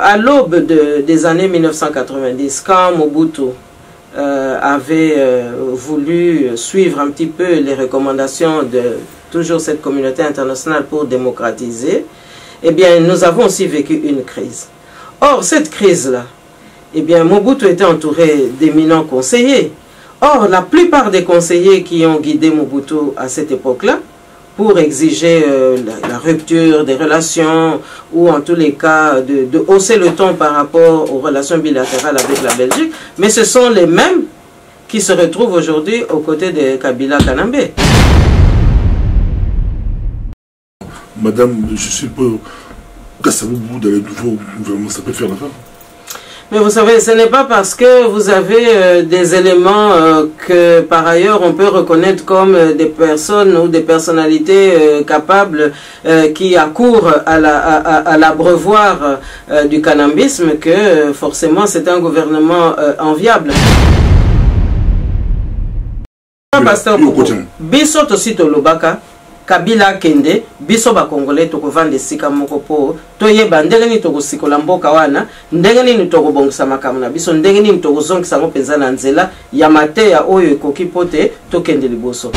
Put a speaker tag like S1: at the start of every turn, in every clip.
S1: À l'aube des années 1990, quand Mobutu avait voulu suivre un petit peu les recommandations de toujours cette communauté internationale pour démocratiser, eh bien, nous avons aussi vécu une crise. Or, cette crise-là, eh bien, Mobutu était entouré d'éminents conseillers. Or, la plupart des conseillers qui ont guidé Mobutu à cette époque-là, pour exiger la rupture des relations, ou en tous les cas de hausser le ton par rapport aux relations bilatérales avec la Belgique, mais ce sont les mêmes qui se retrouvent aujourd'hui aux côtés de Kabila Kanambe.
S2: Madame, je suis pour Kassaboubou dans le nouveau gouvernement, ça peut faire l'affaire.
S1: Mais vous savez, ce n'est pas parce que vous avez des éléments que par ailleurs on peut reconnaître comme des personnes ou des personnalités capables qui accourent à l'abreuvoir du canambisme que forcément c'est un gouvernement enviable. Pasteur Bissot aussi Tolobaka. Kabila Kende, biso ba Congolais toko vande sika moko po, toyeba ndenge ni toko sikola mboka wana, ndenge ni toko bongisa makambo na biso, ndenge ni toko zongisa ngo penza na nzela ya mateya oyo ekoki pote tokende liboso.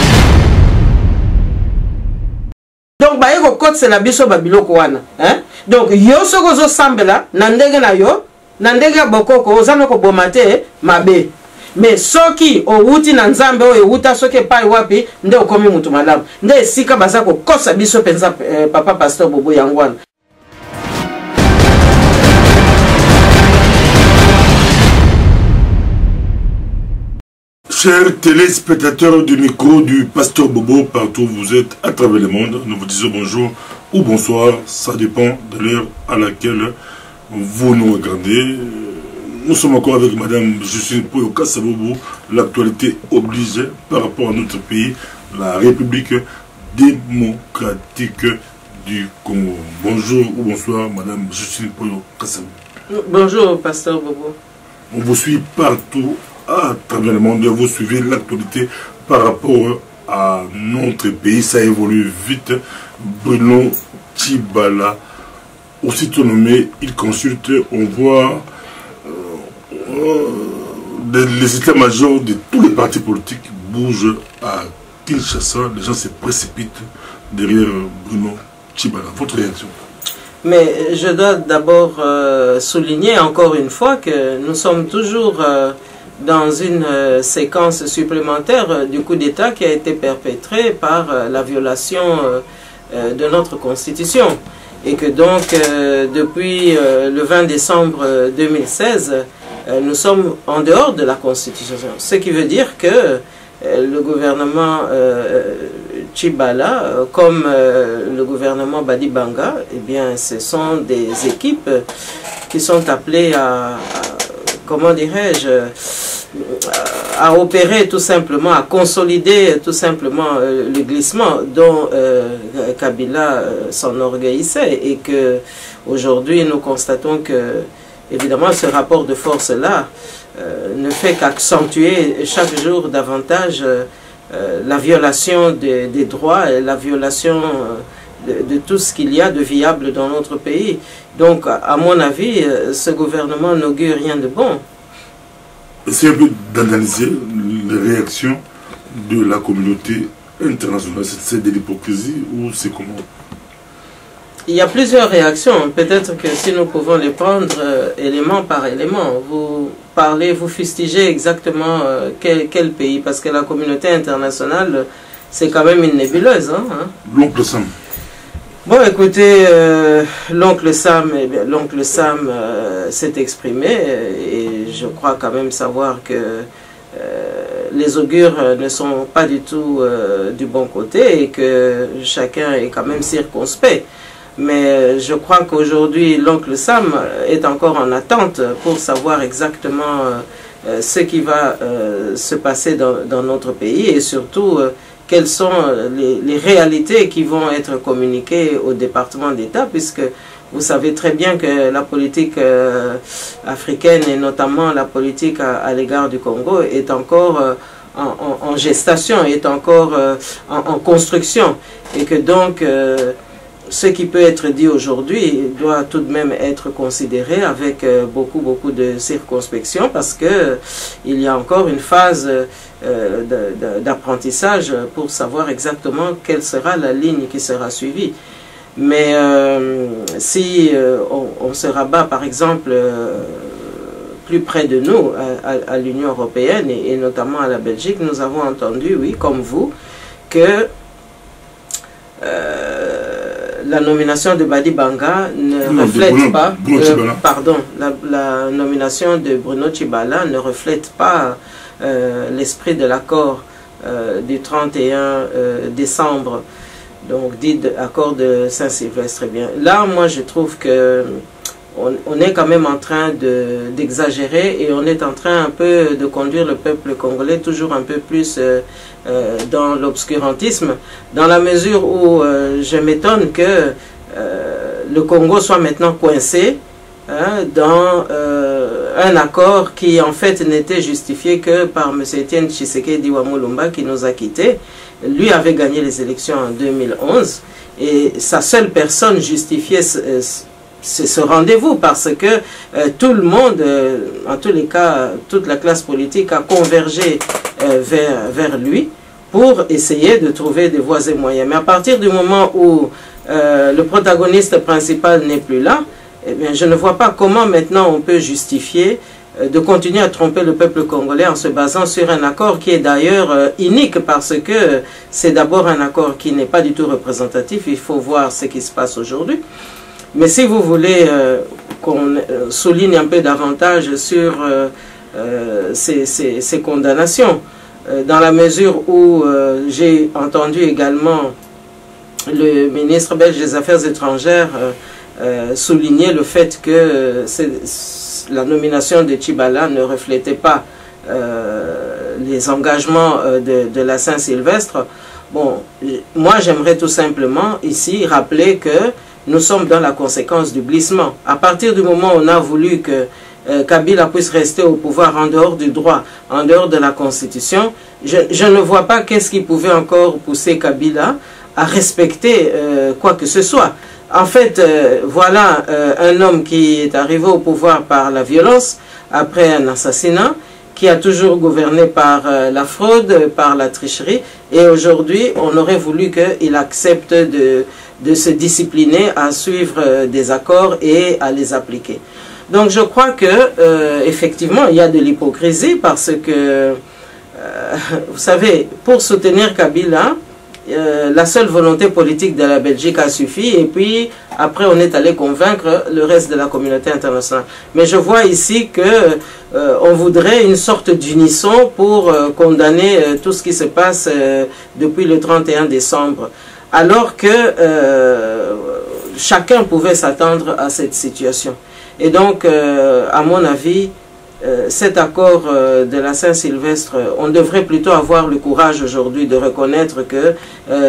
S1: Donc ba yeko kotse na biso ba biloko wana, hein? Donc yo soko zo sambela na ndenge na yo, na ndenge ya bokoko ozana ko bomate mabe. Mais soki outi na nzambe o euta soki pai wapi nde okomi mutu malamu nde esika baza kokosa biso penza papa pasteur Bobo Yangwana.
S2: Chers téléspectateurs du micro du pasteur Bobo, partout où vous êtes à travers le monde, nous vous disons bonjour ou bonsoir, ça dépend de l'heure à laquelle vous nous regardez. Nous sommes encore avec Madame Justine Poyo Kassaboubou. L'actualité oblige par rapport à notre pays, la République démocratique du Congo. Bonjour ou bonsoir Madame Justine Poyo Kassaboubou.
S1: Bonjour Pasteur Bobo.
S2: On vous suit partout à travers le monde. Vous suivez l'actualité par rapport à notre pays. Ça évolue vite. Bruno Tshibala, aussitôt nommé, il consulte, on voit les états-majors de tous les partis politiques bougent à Kinshasa. Les gens se précipitent derrière Bruno Tshibala. Votre réaction?
S1: Mais je dois d'abord souligner encore une fois que nous sommes toujours dans une séquence supplémentaire du coup d'État qui a été perpétré par la violation de notre Constitution. Et que donc, depuis le 20 décembre 2016, nous sommes en dehors de la Constitution. Ce qui veut dire que le gouvernement Tshibala, comme le gouvernement Badibanga, eh bien, ce sont des équipes qui sont appelées à comment dirais-je, à opérer tout simplement, à consolider tout simplement le glissement dont Kabila s'enorgueillissait, et que aujourd'hui nous constatons que évidemment ce rapport de force-là ne fait qu'accentuer chaque jour davantage la violation des droits et la violation de tout ce qu'il y a de viable dans notre pays. Donc à mon avis, ce gouvernement n'augure rien de bon.
S2: C'est un peu d'analyser les réactions de la communauté internationale. C'est de l'hypocrisie ou c'est comment?
S1: Il y a plusieurs réactions. Peut-être que si nous pouvons les prendre élément par élément. Vous parlez, vous fustigez exactement quel pays, parce que la communauté internationale, c'est quand même une nébuleuse. Hein?
S2: L'oncle Sam.
S1: Bon, écoutez, l'oncle Sam s'est exprimé, et je crois quand même savoir que les augures ne sont pas du tout du bon côté, et que chacun est quand même circonspect. Mais je crois qu'aujourd'hui, l'oncle Sam est encore en attente pour savoir exactement ce qui va se passer dans notre pays, et surtout quelles sont les réalités qui vont être communiquées au département d'État, puisque vous savez très bien que la politique africaine, et notamment la politique à l'égard du Congo, est encore en gestation, est encore en construction, et que donc ce qui peut être dit aujourd'hui doit tout de même être considéré avec beaucoup de circonspection, parce que il y a encore une phase d'apprentissage pour savoir exactement quelle sera la ligne qui sera suivie. Mais si on se rabat par exemple plus près de nous, à l'Union européenne et notamment à la Belgique, nous avons entendu, oui, comme vous, que la nomination de Badi Banga ne reflète pas, pardon, la nomination de Bruno Tshibala ne reflète pas l'esprit de l'accord du 31 décembre, donc dit accord de Saint-Sylvestre. Bien là, moi je trouve que on est quand même en train d'exagérer et on est en train un peu de conduire le peuple congolais toujours un peu plus dans l'obscurantisme, dans la mesure où je m'étonne que le Congo soit maintenant coincé dans un accord qui en fait n'était justifié que par M. Etienne Tshisekedi Wamulumba qui nous a quittés. Lui avait gagné les élections en 2011 et sa seule personne justifiait ce rendez-vous, parce que tout le monde, en tous les cas, toute la classe politique a convergé vers lui pour essayer de trouver des voies et moyens. Mais à partir du moment où le protagoniste principal n'est plus là, eh bien, je ne vois pas comment maintenant on peut justifier de continuer à tromper le peuple congolais en se basant sur un accord qui est d'ailleurs unique, parce que c'est d'abord un accord qui n'est pas du tout représentatif. Il faut voir ce qui se passe aujourd'hui. Mais si vous voulez qu'on souligne un peu davantage sur ces condamnations, dans la mesure où j'ai entendu également le ministre belge des Affaires étrangères souligner le fait que la nomination de Tshibala ne reflétait pas les engagements de la Saint-Sylvestre. Bon, moi j'aimerais tout simplement ici rappeler que nous sommes dans la conséquence du glissement. À partir du moment où on a voulu que Kabila puisse rester au pouvoir en dehors du droit, en dehors de la Constitution, je ne vois pas qu'est-ce qui pouvait encore pousser Kabila à respecter quoi que ce soit. En fait, voilà un homme qui est arrivé au pouvoir par la violence, après un assassinat, qui a toujours gouverné par la fraude, par la tricherie, et aujourd'hui, on aurait voulu qu'il accepte de se discipliner à suivre des accords et à les appliquer. Donc je crois que effectivement il y a de l'hypocrisie, parce que vous savez, pour soutenir Kabila, la seule volonté politique de la Belgique a suffi, et puis après on est allé convaincre le reste de la communauté internationale. Mais je vois ici que on voudrait une sorte d'unisson pour condamner tout ce qui se passe depuis le 31 décembre. Alors que chacun pouvait s'attendre à cette situation. Et donc, à mon avis, cet accord de la Saint-Sylvestre, on devrait plutôt avoir le courage aujourd'hui de reconnaître que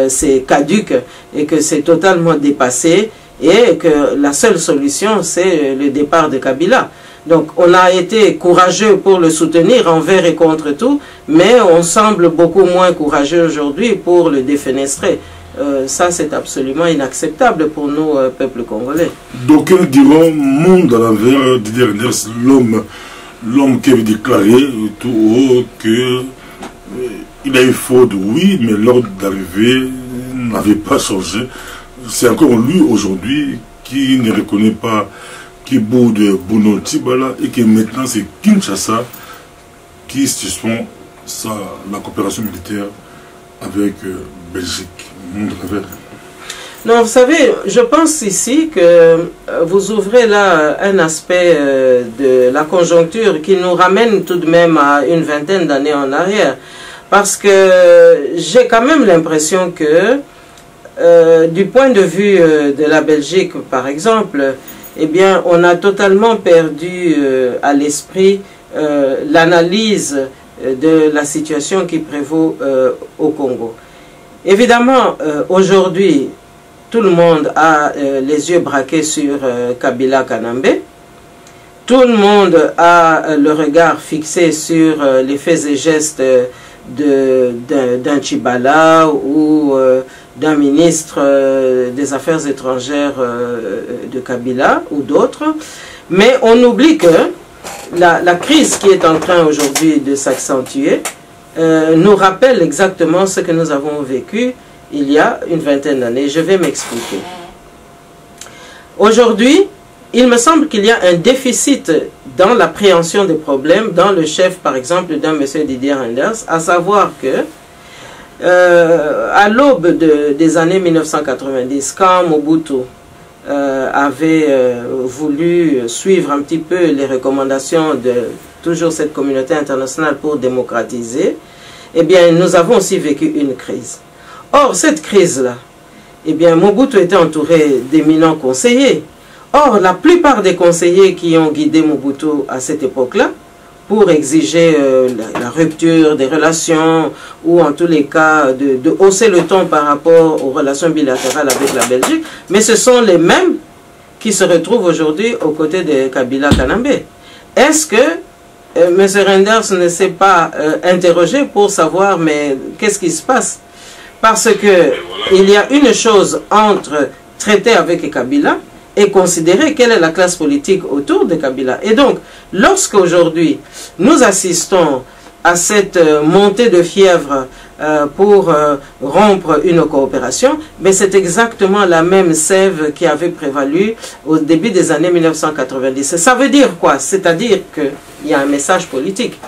S1: c'est caduc et que c'est totalement dépassé, et que la seule solution, c'est le départ de Kabila. Donc, on a été courageux pour le soutenir envers et contre tout, mais on semble beaucoup moins courageux aujourd'hui pour le défenestrer. Ça, c'est absolument inacceptable pour nous, peuple congolais.
S2: D'aucuns diront, monde à l'envers, Didier Reynders, l'homme qui avait déclaré tout haut qu'il a eu fraude, oui, mais l'ordre d'arrivée n'avait pas changé. C'est encore lui aujourd'hui qui ne reconnaît pas qui boude Bruno Tshibala, et que maintenant c'est Kinshasa qui suspend la coopération militaire avec Belgique.
S1: Non, vous savez, je pense ici que vous ouvrez là un aspect de la conjoncture qui nous ramène tout de même à une vingtaine d'années en arrière. Parce que j'ai quand même l'impression que du point de vue de la Belgique, par exemple, eh bien, on a totalement perdu à l'esprit l'analyse de la situation qui prévaut au Congo. Évidemment, aujourd'hui, tout le monde a les yeux braqués sur Kabila Kanambe. Tout le monde a le regard fixé sur les faits et gestes d'un Tshibala ou d'un ministre des Affaires étrangères de Kabila ou d'autres. Mais on oublie que la crise qui est en train aujourd'hui de s'accentuer nous rappelle exactement ce que nous avons vécu il y a une vingtaine d'années. Je vais m'expliquer. Aujourd'hui, il me semble qu'il y a un déficit dans l'appréhension des problèmes, dans le chef, par exemple, d'un monsieur Didier Reynders, à savoir que, à l'aube des années 1990, quand Mobutu avait voulu suivre un petit peu les recommandations de toujours cette communauté internationale pour démocratiser, eh bien, nous avons aussi vécu une crise. Or, cette crise-là, eh bien, Mobutu était entouré d'éminents conseillers. Or, la plupart des conseillers qui ont guidé Mobutu à cette époque-là, pour exiger la rupture des relations, ou en tous les cas de hausser le ton par rapport aux relations bilatérales avec la Belgique, mais ce sont les mêmes qui se retrouvent aujourd'hui aux côtés de Kabila Kanambe. Est-ce que M. Reynders ne s'est pas interrogé pour savoir, mais qu'est-ce qui se passe? Parce que il y a une chose entre traiter avec Kabila et considérer quelle est la classe politique autour de Kabila. Et donc, lorsqu'aujourd'hui nous assistons à cette montée de fièvre pour rompre une coopération, mais c'est exactement la même sève qui avait prévalu au début des années 1990. Ça veut dire quoi? C'est-à-dire qu'il y a un message politique.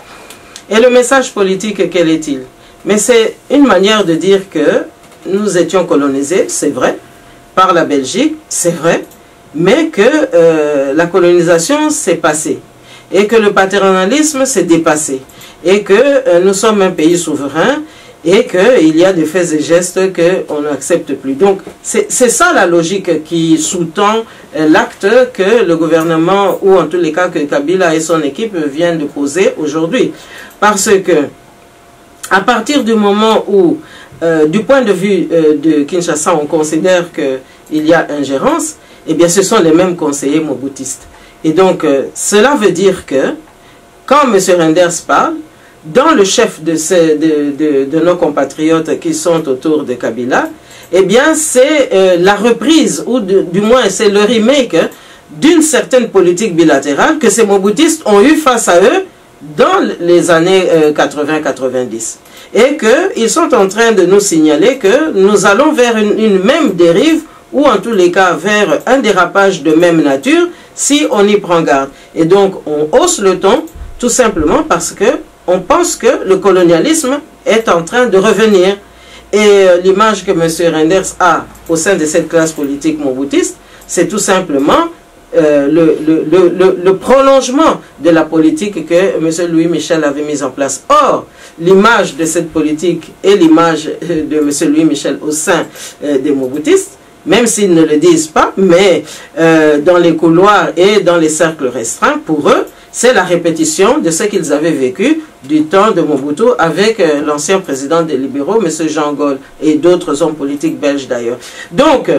S1: Et le message politique, quel est-il? Mais c'est une manière de dire que nous étions colonisés, c'est vrai, par la Belgique, c'est vrai, mais que la colonisation s'est passée, et que le paternalisme s'est dépassé, et que nous sommes un pays souverain, et qu'il y a des faits et gestes qu'on n'accepte plus. Donc, c'est ça la logique qui sous-tend l'acte que le gouvernement, ou en tous les cas que Kabila et son équipe viennent de poser aujourd'hui. Parce que, à partir du moment où, du point de vue de Kinshasa, on considère qu'il y a ingérence, eh bien ce sont les mêmes conseillers mobutistes. Et donc, cela veut dire que, quand M. Reynders parle, dans le chef de nos compatriotes qui sont autour de Kabila, eh bien c'est la reprise, ou du moins c'est le remake d'une certaine politique bilatérale que ces mobutistes ont eu face à eux dans les années 80-90. Et qu'ils sont en train de nous signaler que nous allons vers une même dérive, ou en tous les cas vers un dérapage de même nature, si on y prend garde. Et donc on hausse le ton, tout simplement parce que on pense que le colonialisme est en train de revenir. Et l'image que M. Reynders a au sein de cette classe politique mobutiste, c'est tout simplement le prolongement de la politique que M. Louis Michel avait mise en place. Or, l'image de cette politique et l'image de M. Louis Michel au sein des mobutistes, même s'ils ne le disent pas, mais dans les couloirs et dans les cercles restreints, pour eux, c'est la répétition de ce qu'ils avaient vécu du temps de Mobutu avec l'ancien président des libéraux, M. Jean Gol, et d'autres hommes politiques belges d'ailleurs. Donc,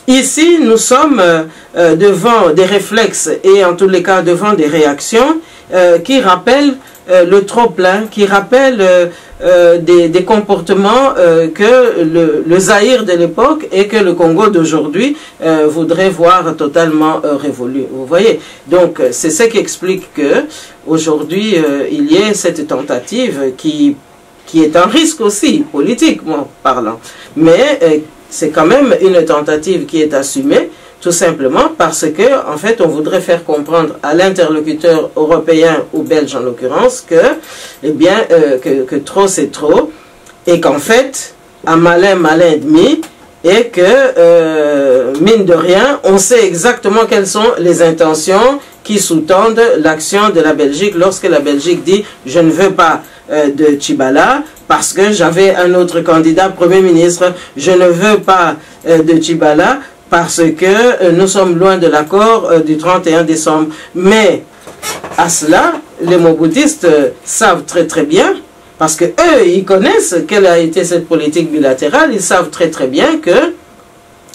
S1: ici, nous sommes devant des réflexes et en tous les cas devant des réactions qui rappellent le trop-plein, qui rappellent des comportements que le Zaïre de l'époque et que le Congo d'aujourd'hui voudrait voir totalement révolu. Vous voyez? Donc, c'est ce qui explique que aujourd'hui il y ait cette tentative qui est un risque aussi, politiquement parlant. Mais c'est quand même une tentative qui est assumée, tout simplement parce que, en fait, on voudrait faire comprendre à l'interlocuteur européen ou belge en l'occurrence que, eh bien, que trop c'est trop, et qu'en fait, un malin, malin et demi, et que, mine de rien, on sait exactement quelles sont les intentions qui sous-tendent l'action de la Belgique lorsque la Belgique dit « je ne veux pas de Tchibala », parce que j'avais un autre candidat Premier ministre, je ne veux pas de Tchibala, parce que nous sommes loin de l'accord du 31 décembre. Mais à cela, les mobutistes savent très très bien, parce que eux, ils connaissent quelle a été cette politique bilatérale, ils savent très très bien que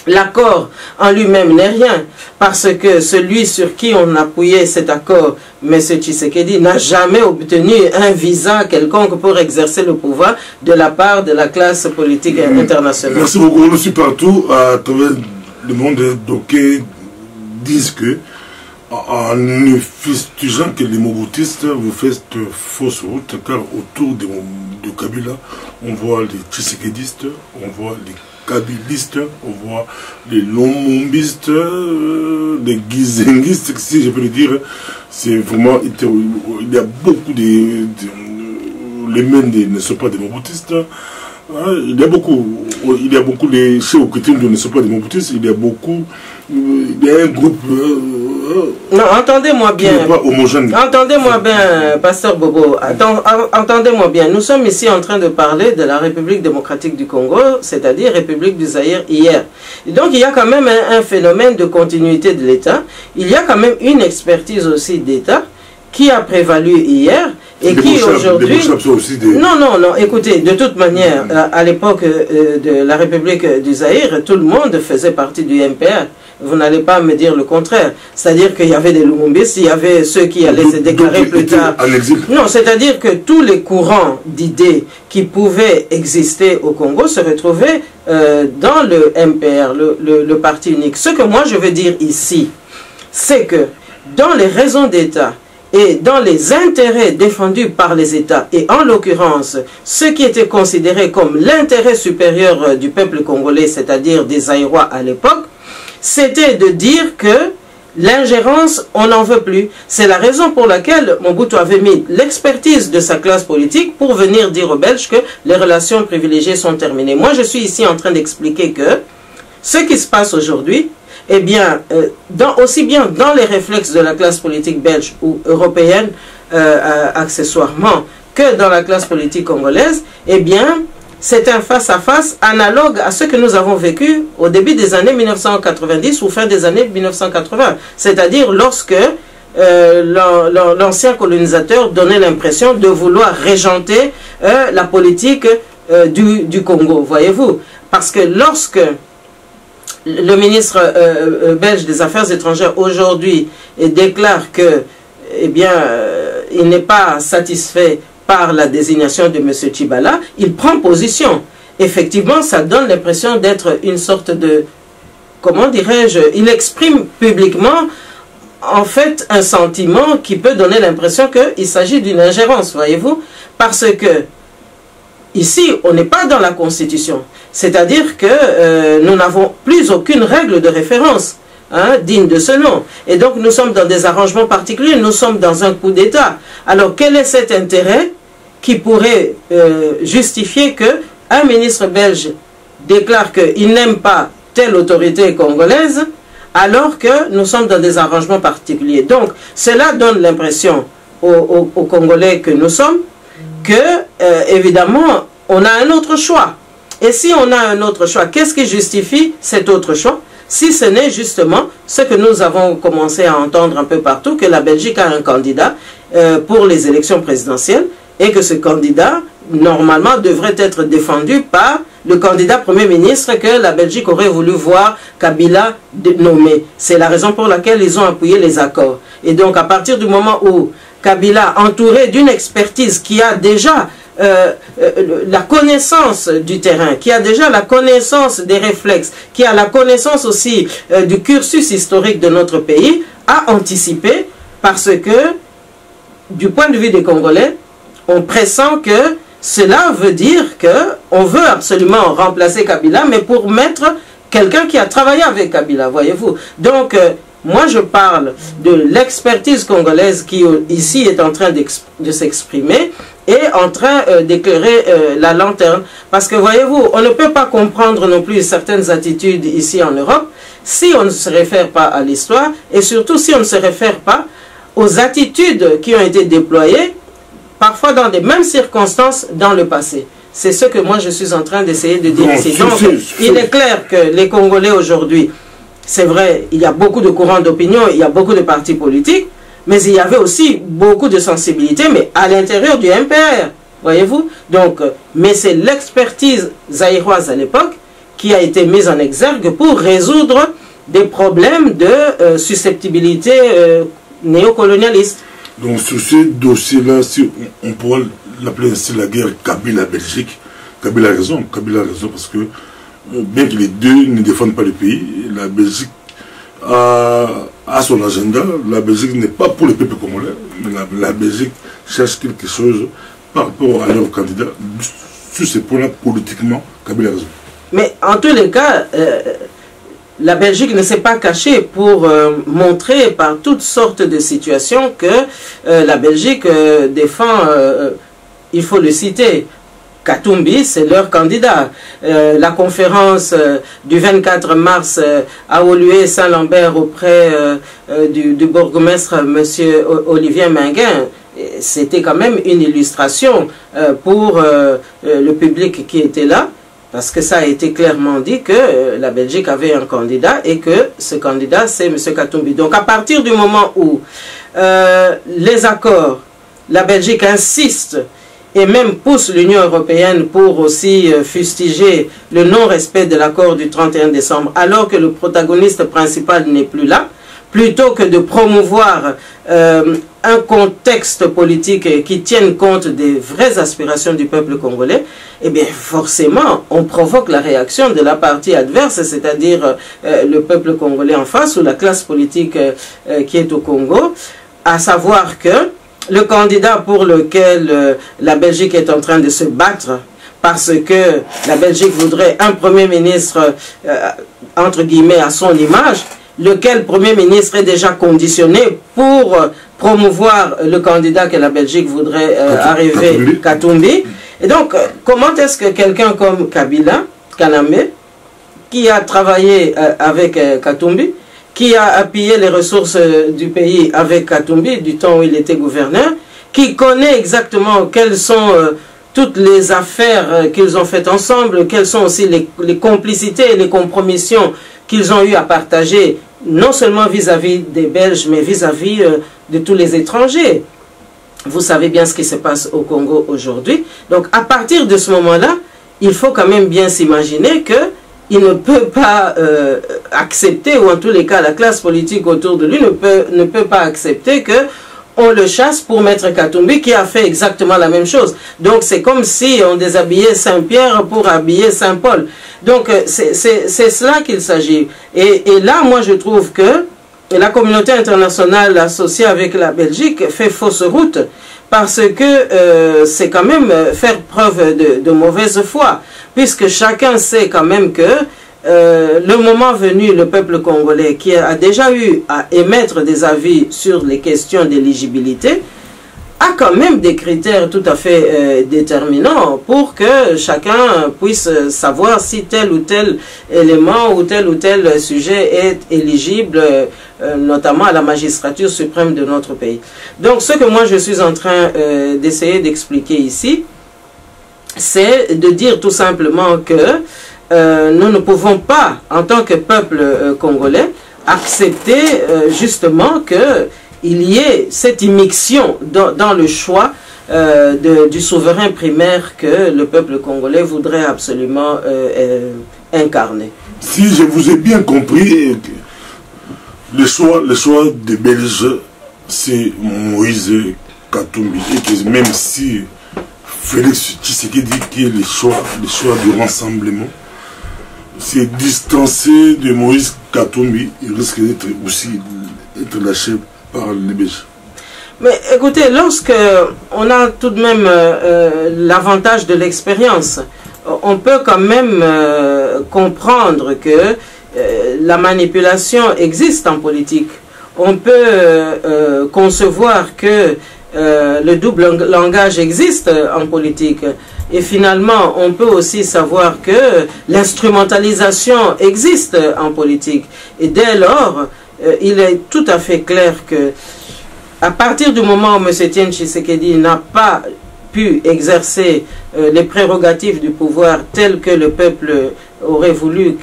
S1: L'accord en lui-même n'est rien, parce que celui sur qui on appuyait cet accord, M. Tshisekedi, n'a jamais obtenu un visa quelconque pour exercer le pouvoir de la part de la classe politique internationale.
S2: Merci beaucoup. On suit partout à travers le monde. D'aucuns disent que, en fustigeant que les Mobutistes, vous faites fausse route, car autour de Kabila, on voit les Tshisekedistes, on voit les Kabilistes, on voit les Lomombistes, les Gizengistes, si je peux le dire. C'est vraiment, il y a beaucoup de les mêmes ne sont pas des Mobutistes. Il y a beaucoup de chez Okutin ne sont pas des Mobutistes. Il y a un groupe.
S1: Non, entendez-moi bien. Entendez-moi bien, Pasteur Bobo. Entendez-moi bien. Nous sommes ici en train de parler de la République démocratique du Congo, c'est-à-dire République du Zaïre hier. Et donc il y a quand même un phénomène de continuité de l'État. Il y a quand même une expertise aussi d'État qui a prévalu hier. Et qui aujourd'hui... Non, écoutez, de toute manière, à l'époque de la République du Zaïre, tout le monde faisait partie du MPR. Vous n'allez pas me dire le contraire. C'est-à-dire qu'il y avait des Lumumbis, il y avait ceux qui allaient se déclarer plus tard. Non, c'est-à-dire que tous les courants d'idées qui pouvaient exister au Congo se retrouvaient dans le MPR, le parti unique. Ce que moi je veux dire ici, c'est que dans les raisons d'État, et dans les intérêts défendus par les États, et en l'occurrence, ce qui était considéré comme l'intérêt supérieur du peuple congolais, c'est-à-dire des Zaïrois à l'époque, c'était de dire que l'ingérence, on n'en veut plus. C'est la raison pour laquelle Mobutu avait mis l'expertise de sa classe politique pour venir dire aux Belges que les relations privilégiées sont terminées. Moi, je suis ici en train d'expliquer que ce qui se passe aujourd'hui, eh bien, aussi bien dans les réflexes de la classe politique belge ou européenne, accessoirement, que dans la classe politique congolaise, eh bien, c'est un face-à-face analogue à ce que nous avons vécu au début des années 1990 ou fin des années 1980. C'est-à-dire lorsque l'ancien colonisateur donnait l'impression de vouloir régenter la politique du Congo, voyez-vous. Parce que lorsque le ministre belge des Affaires étrangères aujourd'hui déclare que, eh bien, il n'est pas satisfait par la désignation de M. Tshibala, il prend position. Effectivement, ça donne l'impression d'être une sorte de, comment dirais-je, il exprime publiquement, en fait, un sentiment qui peut donner l'impression qu'il s'agit d'une ingérence, voyez-vous, parce que ici, on n'est pas dans la Constitution. C'est-à-dire que nous n'avons plus aucune règle de référence digne de ce nom. Et donc, nous sommes dans des arrangements particuliers, nous sommes dans un coup d'État. Alors, quel est cet intérêt qui pourrait justifier qu'un ministre belge déclare qu'il n'aime pas telle autorité congolaise, alors que nous sommes dans des arrangements particuliers? Donc, cela donne l'impression aux Congolais que nous sommes, que, évidemment, on a un autre choix. Et si on a un autre choix, qu'est-ce qui justifie cet autre choix? Si ce n'est justement ce que nous avons commencé à entendre un peu partout, que la Belgique a un candidat pour les élections présidentielles, et que ce candidat, normalement, devrait être défendu par le candidat Premier ministre que la Belgique aurait voulu voir Kabila nommer. C'est la raison pour laquelle ils ont appuyé les accords. Et donc, à partir du moment où Kabila, entouré d'une expertise qui a déjà la connaissance du terrain, qui a déjà la connaissance des réflexes, qui a la connaissance aussi du cursus historique de notre pays, a anticipé, parce que, du point de vue des Congolais, on pressent que cela veut dire qu'on veut absolument remplacer Kabila, mais pour mettre quelqu'un qui a travaillé avec Kabila, voyez-vous. Donc, moi je parle de l'expertise congolaise qui ici est en train de s'exprimer et en train d'éclairer la lanterne. Parce que voyez-vous, on ne peut pas comprendre non plus certaines attitudes ici en Europe si on ne se réfère pas à l'histoire et surtout si on ne se réfère pas aux attitudes qui ont été déployées parfois dans des mêmes circonstances dans le passé. C'est ce que moi je suis en train d'essayer de dire ici. Donc, il est clair que les Congolais aujourd'hui, c'est vrai, il y a beaucoup de courants d'opinion, il y a beaucoup de partis politiques, mais il y avait aussi beaucoup de sensibilité, mais à l'intérieur du MPR, voyez-vous. Donc, mais c'est l'expertise zaïroise à l'époque qui a été mise en exergue pour résoudre des problèmes de susceptibilité néocolonialiste.
S2: Donc sur ce dossier-là, si on pourrait l'appeler ainsi la guerre Kabila-Belgique, Kabila a raison parce que bien que les deux ne défendent pas le pays, la Belgique a son agenda. La Belgique n'est pas pour le peuple congolais, mais la Belgique cherche quelque chose par rapport à leur candidat. Sur ce point-là, politiquement, Kabila a raison.
S1: Mais en tous les cas, la Belgique ne s'est pas cachée pour montrer par toutes sortes de situations que la Belgique défend, il faut le citer, Katumbi, c'est leur candidat. La conférence du 24 mars à Woluwe-Saint-Lambert auprès du bourgmestre M. Olivier Minguin, c'était quand même une illustration pour le public qui était là, parce que ça a été clairement dit que la Belgique avait un candidat et que ce candidat c'est M. Katumbi. Donc à partir du moment où les accords, la Belgique insiste et même pousse l'Union européenne pour aussi fustiger le non-respect de l'accord du 31 décembre, alors que le protagoniste principal n'est plus là, plutôt que de promouvoir un contexte politique qui tienne compte des vraies aspirations du peuple congolais, eh bien forcément on provoque la réaction de la partie adverse, c'est-à-dire le peuple congolais en face ou la classe politique qui est au Congo, à savoir que le candidat pour lequel la Belgique est en train de se battre, parce que la Belgique voudrait un Premier ministre, entre guillemets, à son image, lequel Premier ministre est déjà conditionné pour promouvoir le candidat que la Belgique voudrait arriver, Katumbi. Et donc, comment est-ce que quelqu'un comme Kabila, Kanambe, qui a travaillé avec Katumbi, qui a appuyé les ressources du pays avec Katumbi, du temps où il était gouverneur, qui connaît exactement quelles sont toutes les affaires qu'ils ont faites ensemble, quelles sont aussi les complicités et les compromissions qu'ils ont eu à partager, non seulement vis-à-vis des Belges, mais vis-à-vis de tous les étrangers. Vous savez bien ce qui se passe au Congo aujourd'hui. Donc à partir de ce moment-là, il faut quand même bien s'imaginer que il ne peut pas accepter, ou en tous les cas la classe politique autour de lui ne peut pas accepter que on le chasse pour mettre Katumbi qui a fait exactement la même chose. Donc c'est comme si on déshabillait Saint-Pierre pour habiller Saint-Paul. Donc c'est cela qu'il s'agit. Et là, moi je trouve que la communauté internationale associée avec la Belgique fait fausse route, parce que c'est quand même faire preuve de mauvaise foi, puisque chacun sait quand même que le moment venu, le peuple congolais qui a déjà eu à émettre des avis sur les questions d'éligibilité a quand même des critères tout à fait déterminants pour que chacun puisse savoir si tel ou tel élément ou tel sujet est éligible, notamment à la magistrature suprême de notre pays. Donc ce que moi je suis en train d'essayer d'expliquer ici, c'est de dire tout simplement que nous ne pouvons pas, en tant que peuple congolais, accepter justement qu'il y ait cette immixtion dans le choix du souverain primaire que le peuple congolais voudrait absolument incarner.
S2: Si je vous ai bien compris, le choix des Belges, c'est Moïse Katumbi, et que même si Félix Tshisekedi qui est le choix du rassemblement, c'est distancé de Moïse Katumbi, il risque d'être aussi lâché par les Belges.
S1: Mais écoutez, lorsque on a tout de même l'avantage de l'expérience, on peut quand même comprendre que la manipulation existe en politique. On peut concevoir que le double langage existe en politique. Et finalement, on peut aussi savoir que l'instrumentalisation existe en politique. Et dès lors, il est tout à fait clair que à partir du moment où M. Etienne Tshisekedi n'a pas pu exercer les prérogatives du pouvoir telles que le peuple aurait voulu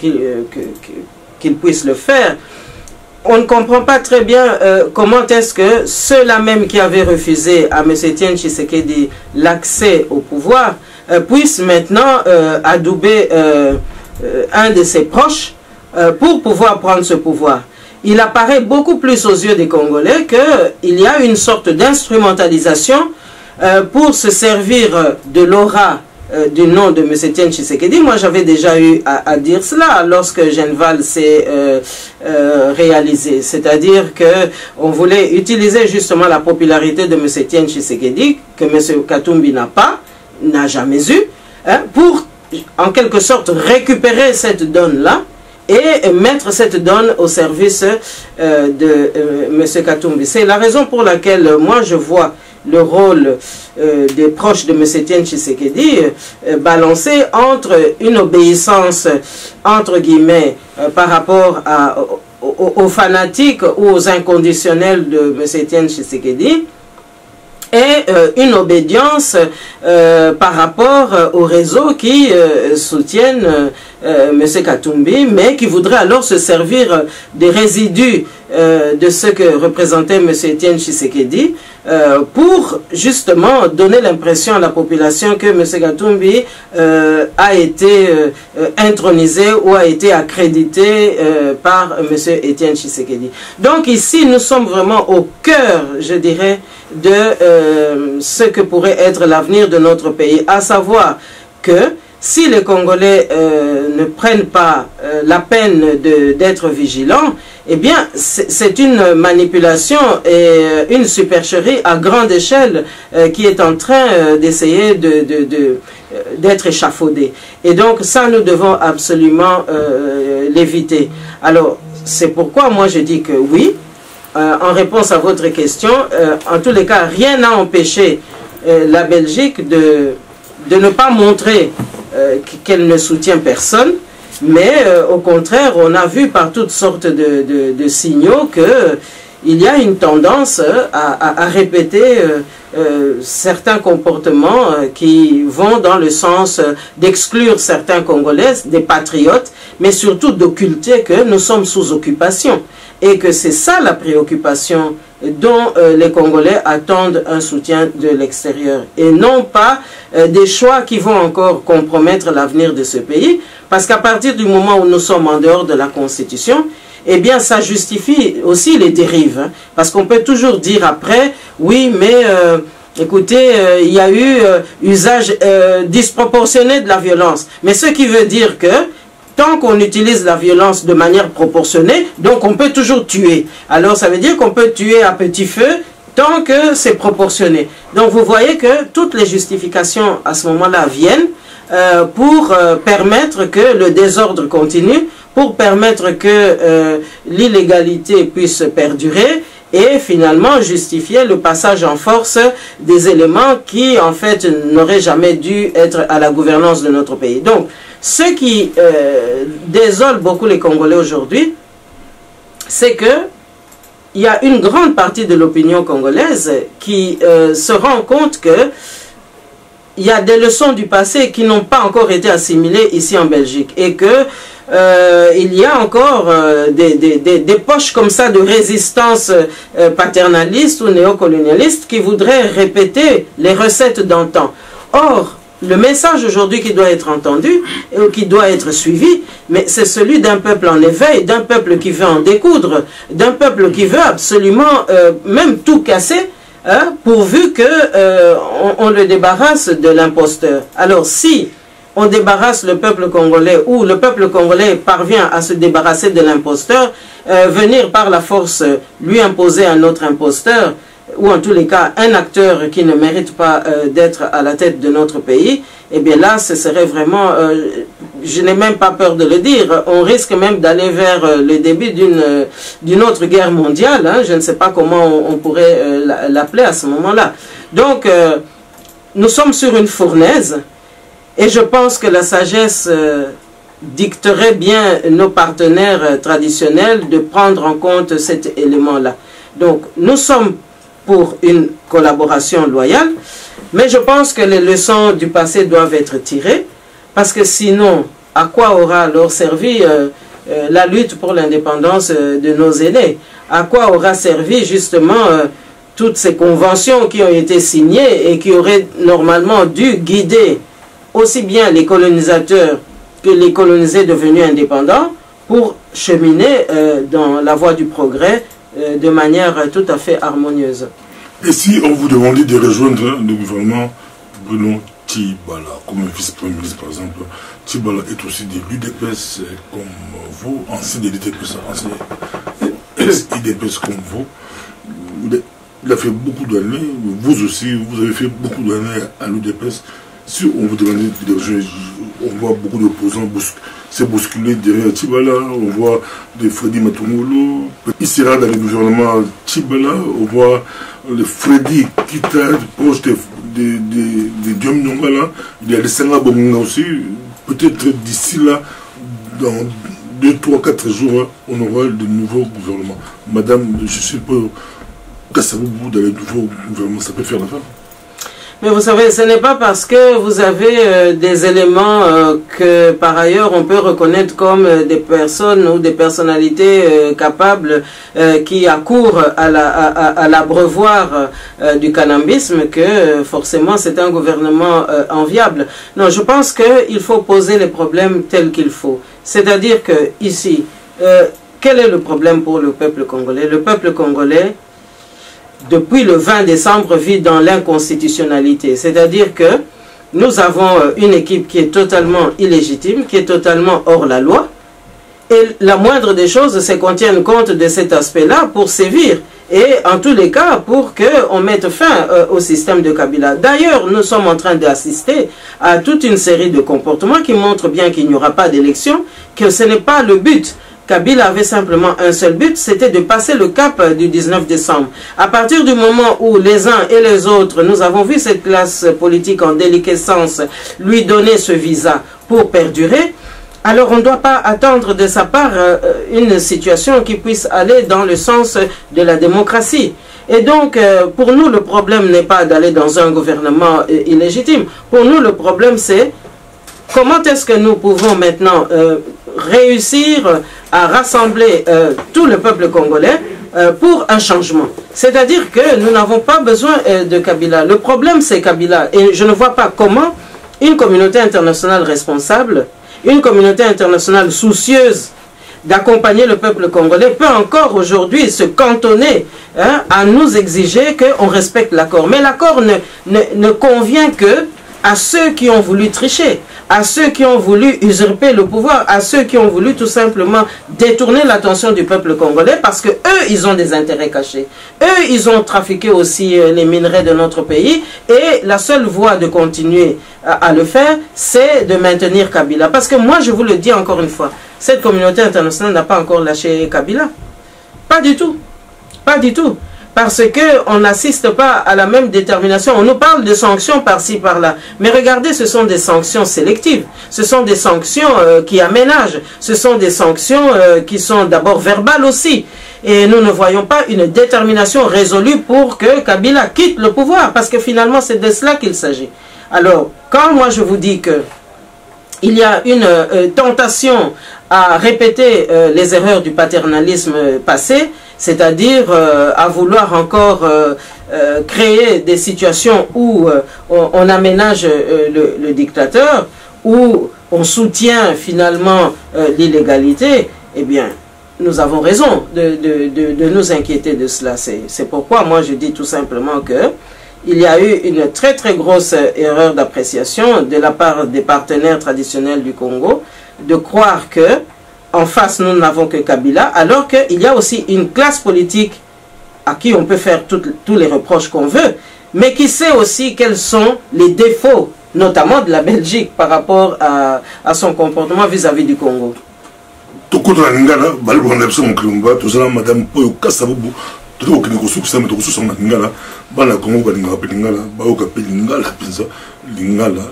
S1: qu'il puisse le faire, on ne comprend pas très bien comment est-ce que ceux-là même qui avaient refusé à M. Etienne Tshisekedi l'accès au pouvoir puissent maintenant adouber un de ses proches pour pouvoir prendre ce pouvoir. Il apparaît beaucoup plus aux yeux des Congolais qu'il y a une sorte d'instrumentalisation pour se servir de l'aura du nom de M. Etienne Tshisekedi. Moi, j'avais déjà eu à dire cela lorsque Genval s'est réalisé. C'est-à-dire qu'on voulait utiliser justement la popularité de M. Etienne Tshisekedi, que M. Katumbi n'a jamais eu, hein, pour en quelque sorte récupérer cette donne-là et mettre cette donne au service de M. Katumbi. C'est la raison pour laquelle moi je vois le rôle des proches de M. Etienne Tshisekedi balancé entre une obéissance, entre guillemets, par rapport aux fanatiques ou aux inconditionnels de M. Etienne Tshisekedi, et une obédience par rapport aux réseaux qui soutiennent M. Katumbi, mais qui voudraient alors se servir des résidus de ce que représentait M. Etienne Tshisekedi pour justement donner l'impression à la population que M. Katumbi a été intronisé ou a été accrédité par M. Etienne Tshisekedi. Donc ici, nous sommes vraiment au cœur, je dirais, de ce que pourrait être l'avenir de notre pays, à savoir que si les Congolais ne prennent pas la peine d'être vigilants, eh bien, c'est une manipulation et une supercherie à grande échelle qui est en train d'essayer d'être échafaudée. Et donc, ça, nous devons absolument l'éviter. Alors, c'est pourquoi moi je dis que oui, en réponse à votre question, en tous les cas, rien n'a empêché la Belgique de ne pas montrer qu'elle ne soutient personne, mais au contraire, on a vu par toutes sortes de signaux qu'il y a une tendance à répéter certains comportements qui vont dans le sens d'exclure certains Congolais, des patriotes, mais surtout d'occulter que nous sommes sous occupation. Et que c'est ça la préoccupation dont les Congolais attendent un soutien de l'extérieur. Et non pas des choix qui vont encore compromettre l'avenir de ce pays. Parce qu'à partir du moment où nous sommes en dehors de la Constitution, eh bien ça justifie aussi les dérives. Hein. Parce qu'on peut toujours dire après, oui mais écoutez, il y a eu usage disproportionné de la violence. Mais ce qui veut dire que tant qu'on utilise la violence de manière proportionnée, donc on peut toujours tuer. Alors ça veut dire qu'on peut tuer à petit feu tant que c'est proportionné. Donc vous voyez que toutes les justifications à ce moment-là viennent pour permettre que le désordre continue, pour permettre que l'illégalité puisse perdurer et finalement justifier le passage en force des éléments qui en fait n'auraient jamais dû être à la gouvernance de notre pays. Donc ce qui désole beaucoup les Congolais aujourd'hui, c'est que il y a une grande partie de l'opinion congolaise qui se rend compte que il y a des leçons du passé qui n'ont pas encore été assimilées ici en Belgique et que il y a encore des poches comme ça de résistance paternaliste ou néocolonialiste qui voudraient répéter les recettes d'antan. Or, le message aujourd'hui qui doit être entendu et qui doit être suivi, mais c'est celui d'un peuple en éveil, d'un peuple qui veut en découdre, d'un peuple qui veut absolument même tout casser, hein, pourvu qu'on le débarrasse de l'imposteur. Alors si on débarrasse le peuple congolais ou le peuple congolais parvient à se débarrasser de l'imposteur, venir par la force lui imposer un autre imposteur, ou en tous les cas un acteur qui ne mérite pas d'être à la tête de notre pays, eh bien là ce serait vraiment, je n'ai même pas peur de le dire, on risque même d'aller vers le début d'une autre guerre mondiale, hein, je ne sais pas comment on pourrait l'appeler à ce moment-là. Donc nous sommes sur une fournaise et je pense que la sagesse dicterait bien nos partenaires traditionnels de prendre en compte cet élément-là. Donc nous sommes pour une collaboration loyale, mais je pense que les leçons du passé doivent être tirées, parce que sinon, à quoi aura alors servi la lutte pour l'indépendance de nos aînés? À quoi aura servi justement toutes ces conventions qui ont été signées et qui auraient normalement dû guider aussi bien les colonisateurs que les colonisés devenus indépendants pour cheminer dans la voie du progrès de manière tout à fait harmonieuse.
S2: Et si on vous demandait de rejoindre le gouvernement Bruno Tshibala comme vice-premier ministre par exemple, Tshibala est aussi de l'UDPS comme vous, ancien de l'UDPS, ancien ex-UDPS comme vous. Il a fait beaucoup d'années, vous aussi, vous avez fait beaucoup d'années à l'UDPS. Si on vous demandait de rejoindre, on voit beaucoup d'opposants se bousculer derrière Tshibala, on voit des Freddy Matungulu, il sera dans le gouvernement Tshibala, on voit le Freddy qui est proche de Diom Nyongala, il y a les Senga Bonga aussi, peut-être d'ici là, dans 2, 3, 4 jours, on aura de nouveaux gouvernements. Madame, je suis pour Kassaboubou dans le nouveau gouvernement, ça peut faire l'affaire.
S1: Mais vous savez, ce n'est pas parce que vous avez des éléments que par ailleurs on peut reconnaître comme des personnes ou des personnalités capables qui accourent à l'abreuvoir du cannabisme que forcément c'est un gouvernement enviable. Non, je pense qu'il faut poser les problèmes tels qu'il faut. C'est-à-dire que ici, quel est le problème pour le peuple congolais? Le peuple congolais, depuis le 20 décembre, vit dans l'inconstitutionnalité. C'est-à-dire que nous avons une équipe qui est totalement illégitime, qui est totalement hors la loi. Et la moindre des choses, c'est qu'on tienne compte de cet aspect-là pour sévir. Et en tous les cas, pour qu'on mette fin au système de Kabila. D'ailleurs, nous sommes en train d'assister à toute une série de comportements qui montrent bien qu'il n'y aura pas d'élection, que ce n'est pas le but. Kabila avait simplement un seul but, c'était de passer le cap du 19 décembre. À partir du moment où les uns et les autres, nous avons vu cette classe politique en déliquescence lui donner ce visa pour perdurer, alors on ne doit pas attendre de sa part une situation qui puisse aller dans le sens de la démocratie. Et donc, pour nous, le problème n'est pas d'aller dans un gouvernement illégitime. Pour nous, le problème, c'est comment est-ce que nous pouvons maintenant réussir à rassembler tout le peuple congolais pour un changement. C'est-à-dire que nous n'avons pas besoin de Kabila. Le problème, c'est Kabila. Et je ne vois pas comment une communauté internationale responsable, une communauté internationale soucieuse d'accompagner le peuple congolais peut encore aujourd'hui se cantonner à nous exiger qu'on respecte l'accord. Mais l'accord ne convient que à ceux qui ont voulu tricher, à ceux qui ont voulu usurper le pouvoir, à ceux qui ont voulu tout simplement détourner l'attention du peuple congolais parce que eux, ils ont des intérêts cachés. Eux, ils ont trafiqué aussi les minerais de notre pays et la seule voie de continuer à le faire, c'est de maintenir Kabila. Parce que moi, je vous le dis encore une fois, cette communauté internationale n'a pas encore lâché Kabila. Pas du tout. Pas du tout. Parce qu'on n'assiste pas à la même détermination. On nous parle de sanctions par-ci, par-là. Mais regardez, ce sont des sanctions sélectives. Ce sont des sanctions qui aménagent. Ce sont des sanctions qui sont d'abord verbales aussi. Et nous ne voyons pas une détermination résolue pour que Kabila quitte le pouvoir. Parce que finalement, c'est de cela qu'il s'agit. Alors, quand moi je vous dis que il y a une tentation à répéter les erreurs du paternalisme passé, c'est-à-dire à vouloir encore créer des situations où on aménage le dictateur, où on soutient finalement l'illégalité, eh bien, nous avons raison de nous inquiéter de cela. C'est pourquoi moi je dis tout simplement que il y a eu une très très grosse erreur d'appréciation de la part des partenaires traditionnels du Congo, de croire que en face nous n'avons que Kabila, alors qu'il y a aussi une classe politique à qui on peut faire tous les reproches qu'on veut, mais qui sait aussi quels sont les défauts, notamment de la Belgique, par rapport à son comportement vis-à-vis du Congo.
S2: Tout le monde qui est lingala, bana Congo ba lingala pe lingala, ba oka pe lingala penza, lingala,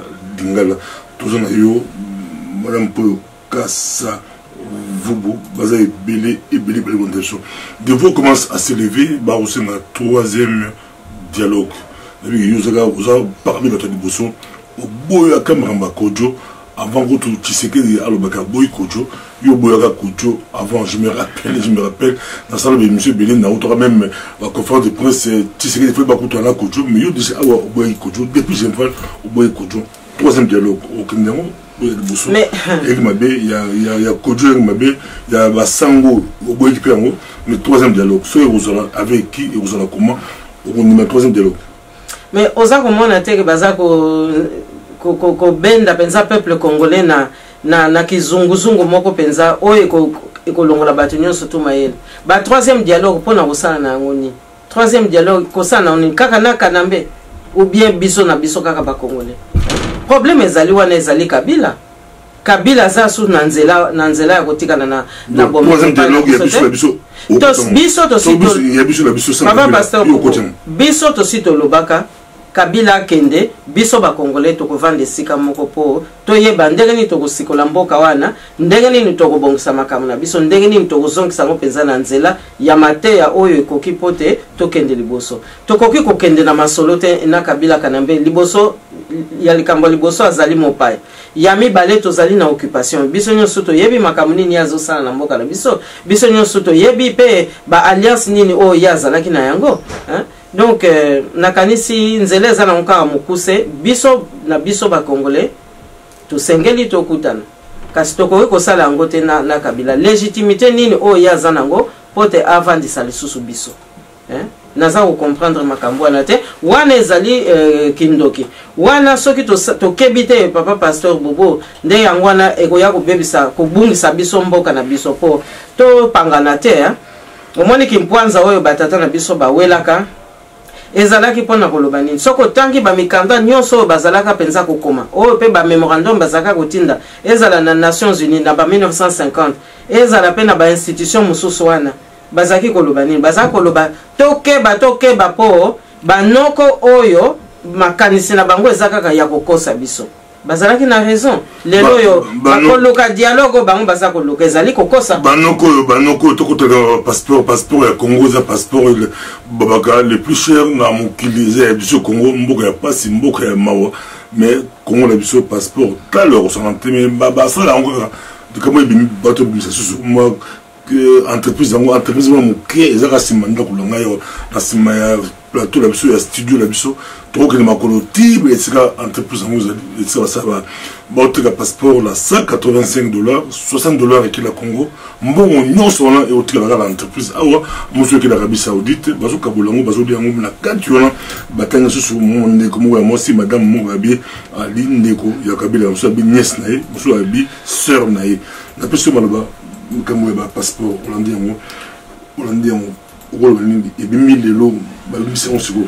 S2: toujours na yo, madame Poyo Kassa Vubu, baza ebele condition. De vous commence à s'élever, ba aussi na troisième dialogue. Depuis que vous avez parlé de votre dévotion, au boya Kamramba Kodjo, avant que tu sais que Alobaka Boy Kodjo, yo boyaka Kodjo, avant je me rappelle, dans la salle de M. Bénin, na autre même la conférence de presse, tu sais que il faut pas Kodjo na Kodjo, mais yo disais ah Boy Kodjo, depuis j'ai fait au Boy Kodjo, troisième dialogue au Kenya, mais il y a Kodjo il y a Basango mais troisième dialogue avec qui et vous allez comment on a troisième dialogue
S1: mais oza komona te ke baza ko benda penza peuple congolais na kizunguzungu moko penza oyo ekolongola bato nyonso to mayele ba troisième dialogue pona kosala na ngoni troisième dialogue kosala na ngoni kaka na kanambe ou bien biso na biso kaka ba congolais problème ezali wana ezali Kabila za su na nzela ya kotikana na bombe
S2: troisième dialogue ya biso
S1: biso to sito lobaka Kabila kende biso ba congolais to kovanda sika moko po to yeba ndenge ni to kosikola mboka wana ndenge ni to kobongisa makamu na biso ndenge ni to kozongisa ngo penza na nzela ya mateya oyo ekoki pote to kende liboso to koki ko kende na masolo te na Kabila kanambe liboso ya likambo liboso azali mopai ya mibale to zali na occupation biso nyonso to yebi makamu nini yazo sala na mboka na biso nyonso to yebi pe ba alliance nini o yazalaki na yango donc nakanisi nzeleza na nkaka mukuse biso ba congolais to sengeli to kutana kasi to ko sala ngo te na Kabila légitimité nini o yaza nango pote avant de sali susu biso naza ko comprendre makambo na te wana ezali kindoki wana soki to kebite papa pasteur Bobo nde yango wana ekoya ko bebisa ko bungisa biso mboka na biso po to pangana te omoni kimpwanza oyo batata na biso bawelaka ezalaki pona koloba nini soko tangi ba mikanda nyonso bazalaka penza kokoma oyo pe ba memorandum bazaka kotinda ezala na Nations Unies na ba 1950 ezala pe na ba institution mususu wana bazaki koloba nini bazaka koloba tokeba po banoko oyo makanisi na bango ezaka ya kokosa biso bazalaki na raison lelo yo bakoluka dialogue bango bazaka koluka ezali kokosa
S2: banoko tokotaka passeport ya Congo za passeport babaka le plus cher na mokili ya biso Congo mboka ya pasi mboka ya mawa mais Congo na biso passeport talor santé mais basala encore kama ibimi bato bimisa susu moi entreprise moke ezaka nsima ndako langa yo na nsima ya plateau la biso ya studio la biso tokokende makolo tibre esika entreprise yango esika basala baoteka passeport la $185 $60 ekila Congo mbongo nyonso wana eotikala kaka na entreprise awa mosu ekela Arabie Saoudite bazokabola yango bazolia yango na kati wana batanga susu ndeko moko ya mwasi madame moko abi ali ndeko ya Kabila mosu abi nièce na ye mosu abi sœur na ye na peso maloba comme un passeport hollandais et 1000 lelo balumisa siko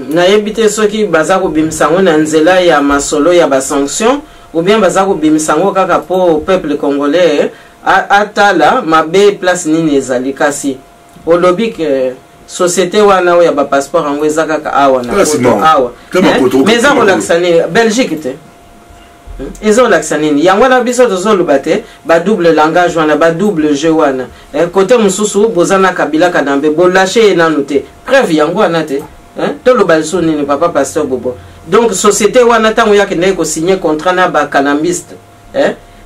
S1: na yebite soki bazako bimisango na nzela ya masolo ya ba sanction ou bien bazako bimisango kaka po peuple congolais atala mabe place nini ezali kasi olobi ke société wana ya ba passeport ngo ezaka ka awa na awa mais za ko laksane Belgique te Ezo laksanini yango na biso tozoluba te ba double langage wana ba double jeu wana côté mususu bozana Kabila kanambe bolache nanu te preuve yango wana te toloba liso nini papa pasteur Bobo donc société wana tango yakende ko signer contrat na ba kanambiste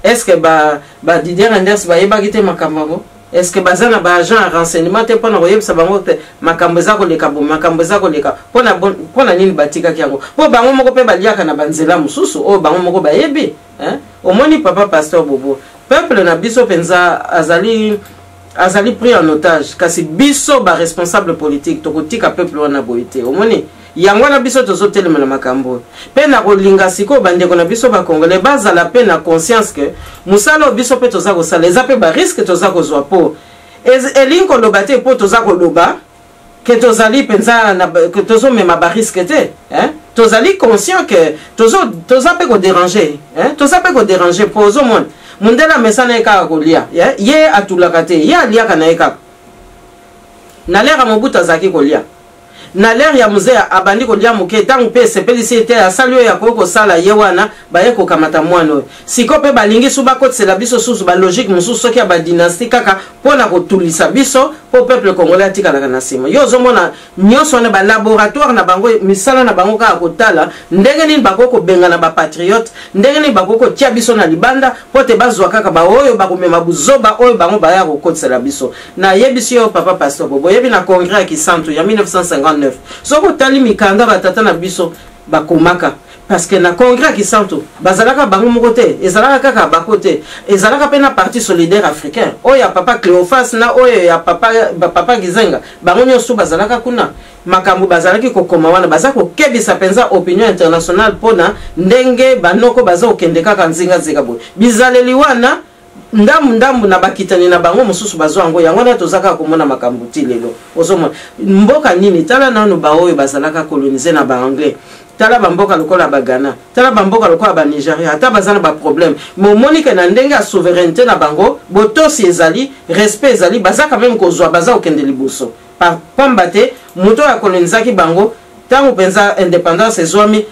S1: est-ce que ba Didier Renders ba yeba kite makambo est-ce que bazana ba agent renseignement te pona koyebisa bango te makambo za koleka bo makambo za koleka pona nini batika kyango po bango moko pe baliaka na banzela mususu o bango moko bayebi omoni papa pasteur Bobo peuple na biso penza azali pris en otage kasi biso ba responsable politique tokotika peuple wana boité omoni yango na biso tozotelema na makambo pe na kolinga siko bandeko na biso ba congolais bazala pe na conscience que musala biso pe toza kosala eza pe ba risque toza kozwa po elinko loba te po toza koloba ke tozali penza na que tozo mema ba risque te tozali conscient que toza pe ko déranger toza pe ko déranger po zo mon mundela mesana eka kolia ye atulaka te ye aliaka na eka na lera mobuta zaki kolia na l'air ya muzea abandi kolia muke tangu pe sepelisi te asalio ya koko sala yewana baye ko kamata mwana siko pe balingi suba kotsela biso susu ba logique mususu soki ba dynastie kaka pona ko tulisa biso po peuple congolais tikala kana sima yo zomona nyonso na ba laboratoire na bango misala na bango ka kotala ndenge nini bakoko benga na ba patriote ndenge nini bakoko tia biso na libanda pote bazwa kaka ba oyo bakomema buzoba oyo bango baya ko kotsela biso na yebisi yo papa pasteur Bobo yebi na congrès ki santo ya 1959 soko tali mikanda batata na biso bakomaka parce que na congrès qui santo bazalaka bango moko te ezalaka kaka bakote ezalaka pe na parti solidaire africain oyo ya papa Cléophas na oyo ya papa Gizenga bango nyonso bazalaka kuna makambo bazalaki kokoma wana baza kokebisa penza opinion internationale pona ndenge banoko baza okende kaka nzinga zeka boye bizaleli wana ndambu na bakitani na bango mosusu bazo yango yango na tozaka komona makambo ti lelo ozomona mboka nini tala nanu ba oyo bazalaka coloniser na ba anglais tala bamboka lokola ba Ghana tala bamboka lokola ba Nigeria ata bazana ba problème momonike na ndenge ya souveraineté na bango botosi ezali respect ezali baza quand même kozwa baza okende liboso par pambate moto ya colonisaki bango tango penza indépendance ezwami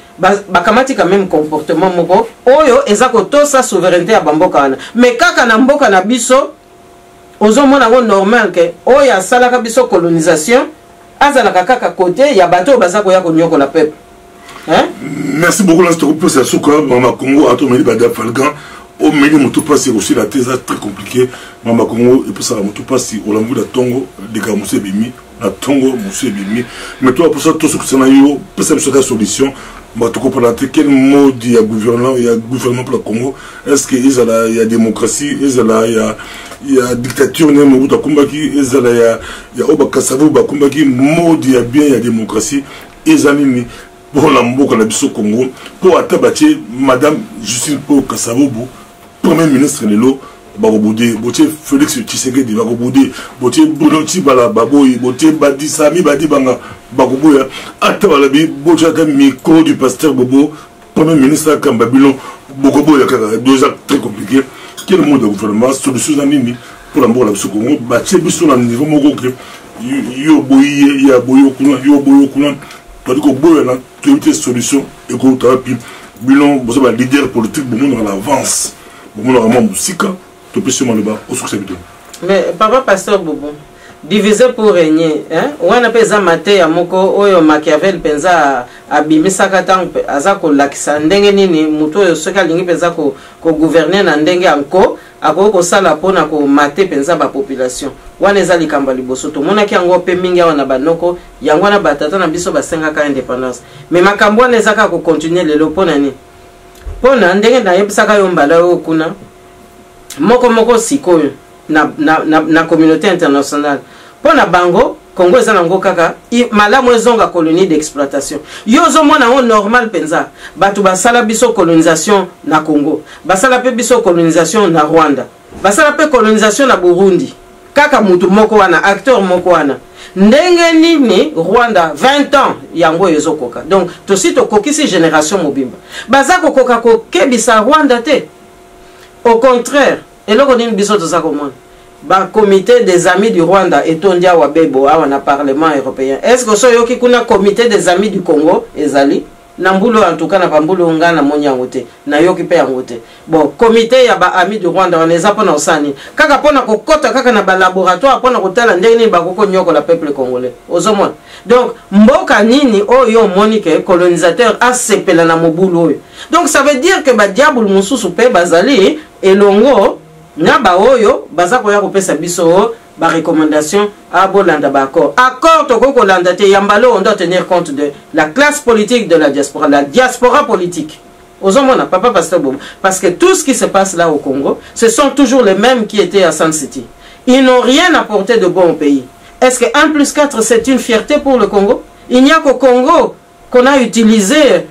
S1: bakamati quand même comportement moko oyo eza kotosa souveraineté ya bamboka wana mais kaka na mboka na biso ozomona ngo normal ke oyo asalaka biso colonisation azalaka kaka côté ya bato baza koya konyokola peuple. Hein?
S2: Merci beaucoup, l'instant pour ça. Maman Congo, à tout le monde, Falgan, au milieu de tout passé aussi la thèse très compliquée. Maman Congo, et pour ça, tout passé au lambeau de Tongo, des gars, Moussé Bimi, la Tongo, Moussé Bimi. Mais toi, pour ça, tout ce que c'est là, peut être la solution. Mais tu comprends quel mode il y a gouvernement pour le Congo. Est-ce qu'il y a démocratie, il y a dictature, il y a Obakasavu, Bakumbaki, mode il y a bien, il y a démocratie, et Zanini. Pour la mboka na biso Congo pour atabache madame Justine Paul Kasavubu premier ministre lelo bakobude botie Félix Tshisekedi bakobude botie Bruno Tshibala baboyi botie Badi Sami Badi banga bakoboya atabala bi botie ata micro du pasteur Bobo premier ministre Kambabilo bokoboya kaka deux actes très compliqués quel mode de gouvernement solution na nini pour la mboka na biso Congo batie biso na niveau moko ke yo boyi ya boyo kuna tandis que bon, tu as une solution et que tu as pu un leader politique pour nous à l'avance pour nous à musique tu peux seulement le bas au succès de
S1: mais papa pasteur Bobo diviser pour régner hein on a pesa maté ya moko oyo Machiavel penza abimisaka tango azako lakisa ndenge nini muto oyo soka lingi penza ko gouverner na ndenge anko akoko sala pona ko maté penza ba population wana eza likamba liboso to monaki yango pe mingi wana banoko yango na batata na biso basengaka indépendance mais makambo wana ezaka ko continuer lelo pona ni pona ndenge na yebisaka yo mbala yo kuna moko sikoyo na communauté internationale pona bango Congo eza nango kaka malamu ezonga colonie d'exploitation yozo mona on normal penza batu basala biso colonisation na Congo basala pe biso colonisation na Rwanda basala pe colonisation na Burundi kaka mutu moko wana acteur moko wana ndenge nini Rwanda 20 ans yango ezokoka donc to sito kokisi génération mobimba baza kokoka ko kebisa Rwanda te au contraire eloko nini biso to sakomona ba comité des amis du Rwanda et tondia wabebo awa na parlement européen est-ce que so yoki kuna comité des amis du Congo ezali na mbulo en tout cas na pambulo ngana monyango te na yoki pe yango te bon comité ya ba amis du Rwanda waneza pona osani kaka pona kokota kaka na ba laboratoire pona kotala ndenge ni bakoko nyoko la peuple congolais ozomona donc mboka nini oyo monique colonisateur a sepela na mobulu oyo donc ça veut dire que ba diable mususu pe bazali elongo na ba oyo baza koya kopesa biso ba recommandation à bolanda ba accord to ko landa te yambalo on doit tenir compte de la classe politique de la diaspora politique ozomona papa pasteur Bobo parce que tout ce qui se passe là au Congo ce sont toujours les mêmes qui étaient à Sun City ils n'ont rien apporté de bon au pays est-ce que 1 + 4 c'est une fierté pour le Congo il n'y a qu'au Congo qu'on a utilisé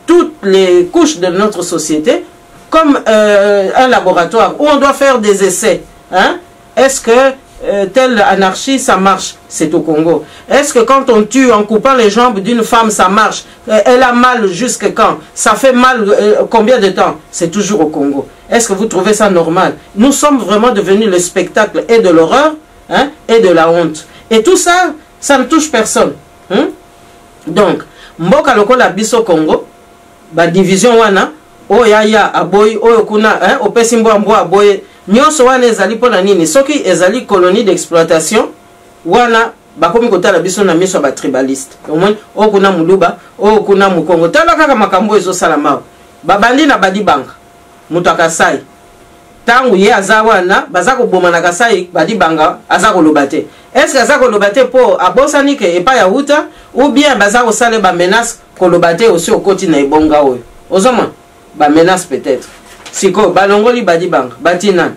S1: toutes les couches de notre société comme un laboratoire où on doit faire des essais. Hein? Est-ce que telle anarchie, ça marche? C'est au Congo. Est-ce que quand on tue en coupant les jambes d'une femme, ça marche? Elle a mal jusque quand? Ça fait mal combien de temps? C'est toujours au Congo. Est-ce que vous trouvez ça normal? Nous sommes vraiment devenus le spectacle et de l'horreur hein, et de la honte. Et tout ça, ça ne touche personne. Hein? Donc, mboka lokola biso Congo, ba division wana, oh ya aboy oyo kuna opesi mbo aboy nyonso wana ezali pona nini soki ezali colonie d'exploitation wana bakomi kotala biso na miso ba tribaliste au moins o kuna muluba o kuna mukongo tala kaka makambo ezo salama babandi na badi banga mutaka sai tangu ye azawana bazako bomana kasai badi banga azako lobate est-ce que azako lobate po abosani ke epa ya uta ou bien bazako sale ba menace ko lobate aussi au koti na ebonga oyo ozoma ba menace peut-être siko balongoli badi banga bati nan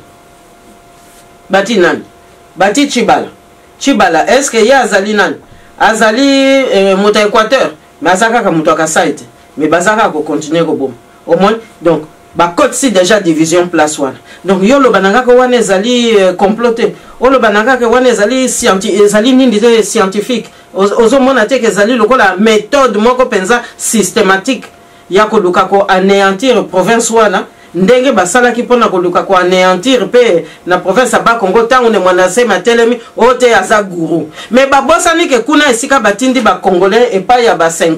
S1: bati chibala est-ce que ye azali nan azali moto Équateur mais azaka ka moto kasai te mais bazaka ko continuer ko bom au moins donc ba code si déjà division place one donc yo lo bananga ko wana ezali comploté o lo bananga ko wana ezali scientifique ozo mona te ke ezali lokola méthode moko penza systématique ya ko luka ko anéantir province wana ndenge basalaki pona ko luka ko anéantir pe na province ba Congo tango ne mwana sema telemi ote aza guru mais ba bosani ke kuna esika batindi ba congolais et pas ya ba 5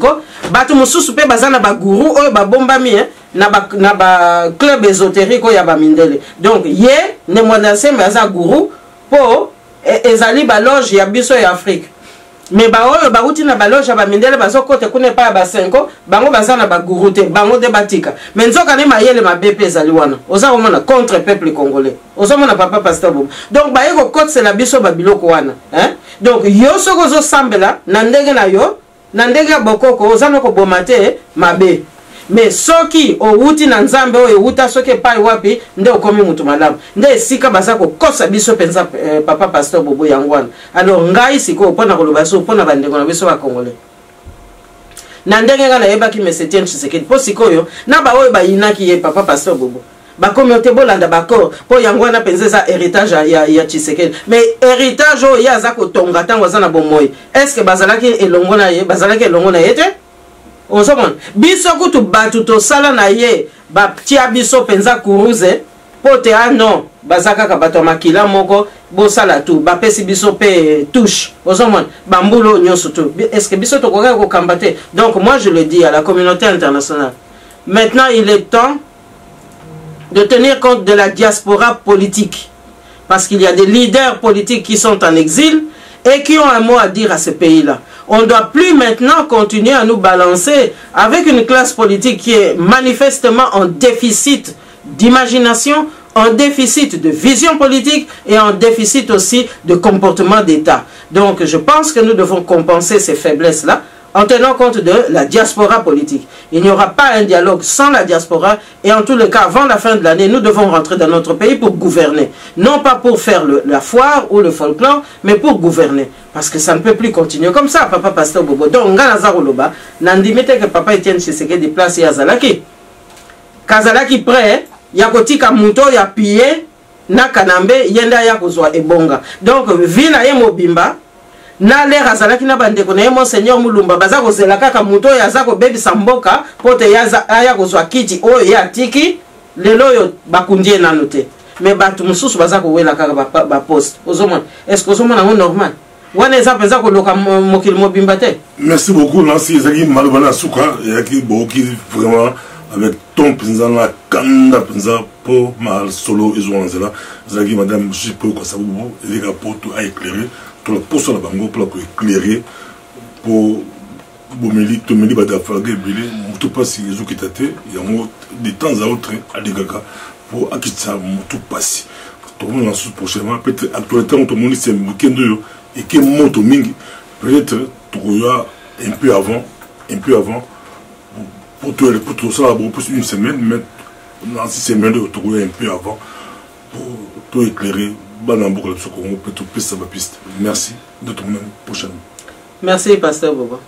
S1: batu mususu pe bazana ba guru oyo ba bombami na ba club ésotérique oyo ya ba mindele donc ye ne mwana sema aza guru po ezali ba loge ya biso ya Afrique mais ba oyo ba uti na ba loge ya ba mindele bazo kote kuna pa ba 5 bango bazana ba guru te bango de batika mais nzoka ne mayele mabepe ezali wana oza komona contre peuple congolais oza mona papa pasteur Bobo donc ba yeko kote c'est la biso ba biloko wana hein donc yo soko zo sambela na ndenge na yo na ndenge ya bokoko oza noko bomate mabe mais soki o wuti na nzambe o wuta soki pai wapi nde okomi mutu malamu nde sika baza ko kosa biso penza papa pasteur Bobo yangwana alors ngai siko pona koloba so pona bandeko na biso ba congolais na ndenge ngala yeba ki Etienne Tshisekedi po sikoyo na ba oyo ba yinaki ye papa pasteur Bobo ba communauté bolanda bako po yangwana penza za héritage ya Tshisekedi mais héritage o ya za ko tonga tango za na bomoyi est-ce que bazalaki elongo na ye te ozomon biso kutu batu to sala na ye ba tia biso penza kuruze pote non bazaka ka bato makila moko bo sala tout ba pesi biso pe touche ozomon bambulo nyoso tout est-ce que biso to ko kambate donc moi je le dis à la communauté internationale maintenant il est temps de tenir compte de la diaspora politique parce qu'il y a des leaders politiques qui sont en exil et qui ont un mot à dire à ce pays-là. On ne doit plus maintenant continuer à nous balancer avec une classe politique qui est manifestement en déficit d'imagination, en déficit de vision politique et en déficit aussi de comportement d'État. Donc je pense que nous devons compenser ces faiblesses-là en tenant compte de la diaspora politique. Il n'y aura pas un dialogue sans la diaspora et en tous les cas, avant la fin de l'année, nous devons rentrer dans notre pays pour gouverner. Non pas pour faire la foire ou le folklore, mais pour gouverner. Parce que ça ne peut plus continuer comme ça, papa pasteur Bobo. Donc, Nganazaroloba, Nandimete que papa Etienne Tshisekedi place Yazalaki. Kazalaki prêt, Yakotika Muto, ya pillé, na Kanambe, Yenda Yakozwa Ebonga. Donc, Vina Yemobimba, na l'air azalaki na bandeko na monseigneur Mulumba baza kozela kaka muto yaza ko bebi samboka pote yaza aya kozwa kiti oyo ya tiki lelo yo bakundie nanu te mais batu mususu baza ko wela kaka ba poste ozomona est-ce que ozomona ngo normal wana eza penza ko loka mokili mobimba te. Merci beaucoup Nancy ezaki malobana suka yaki boki vraiment avec ton penza na kanda penza pour mal solo ezwanzela ezaki madame Jipo ko sabubu ezika poto a éclairer pour la poste la bango pour éclairer pour bomeli to meli bada falga belé mutu pasi ezo kitate ya mo de temps à autre à degaga pour akitsa mutu pasi to on lance prochainement peut-être actualité on to moni c'est week-end yo et que moto mingi peut-être to ya un peu avant pour tout ça pour plus une semaine mais dans 6 semaines to ya un peu avant pour tout éclairer. Merci de ton prochaine. Merci, pasteur Bobo.